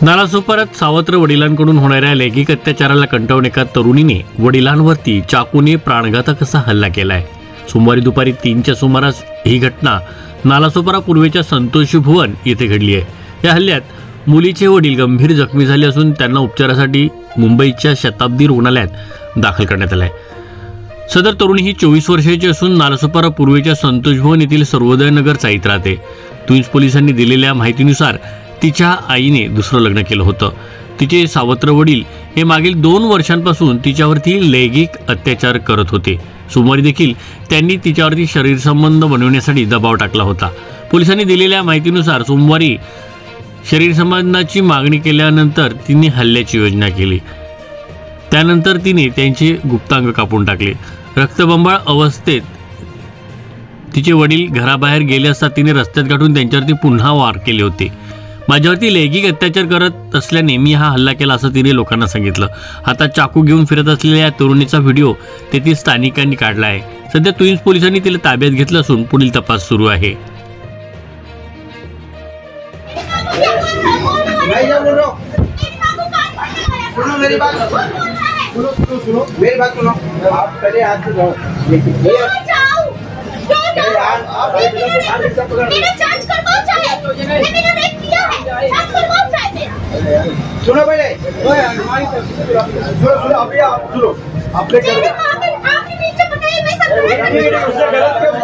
नालासोपाऱ्यात सावत्र वडिलांकडून होणाऱ्या लैंगिक अत्याचाराला कंटाळून एका तरुणीने वडिलांवरती चाकूने प्राणघातक असा हल्ला केलाय। सोमवारी दुपारी 3च्या सुमारास ही घटना नालासोपारा पूर्वेच्या संतोषी भुवन येथे घडली आहे। या हल्ल्यात मुलीचे वडील गंभीर जखमी झाले असून त्यांना उपचारासाठी मुंबईच्या शताब्दी रुग्णालयात दाखल करण्यात आले आहे। सदर तरुणी ही 24 वर्षाची असून नालासोपारा पूर्वेच्या संतोष भुवन येथील सर्वोदय नगर चाळीत राहते। ट्विन्स पोलिसांनी दिलेल्या माहितीनुसार तिच्या आईने दुसरं लग्न केलं होतं। तिचे सावत्र वडील हे मागील 2 वर्षांपासून तिच्यावरती लैंगिक अत्याचार करत होते। सोमवारी देखील त्यांनी तिच्यावरती शरीर संबंध बनवण्यासाठी दबाव टाकला होता। पोलिसांनी दिलेल्या माहितीनुसार सोमवारी शरीर संबंधाची मागणी केल्यानंतर तिने हल्ल्याची योजना केली। त्यानंतर तिने त्यांचे गुप्तांग कापून टाकले। रक्तबंबाळ अवस्थेत तिचे वडील घराबाहेर गेले असता तिने रस्त्यात गाठून त्यांच्यावरती पुन्हा वार केले होते। माझ्यावरती लैंगिक अत्याचार करत असल्याने मी हा हल्ला केला असं तिने लोकांना सांगितलं। हातात चाकू घेऊन फिरत असलेल्या या तरुणीचा व्हिडिओ तेथील स्थानिकांनी काढला आहे। सध्या ट्विन्स पोलिसांनी तिला ताब्यात घेतलं असून पुढील तपास सुरू आहे। मेरी बात सुनो, आप पहले हाथ से जाओ। सुनो पहले, सुनो अभी आप सुनो, आपने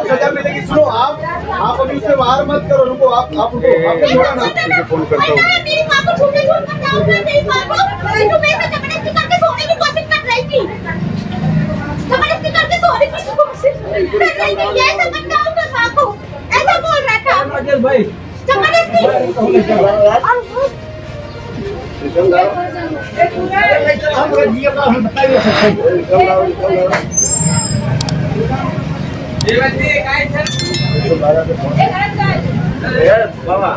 सजा मिलेगी। सुनो आप अभी उससे बाहर मत करो, रुको आप रुको, आपने छोड़ा ना। फोन करता हूँ। मेरी माँ को छूने छोड़ कर जाओ, मेरी माँ को तुम मेरे साथ जबरदस्ती करके सोने की कोशिश कर रही थी, जबरदस्ती करके सोने की कोशिश कर रही थी। ऐसा मत करो मेरी माँ को, ऐसा बोल रहा था अजय भाई, जबरदस्ती। बाबा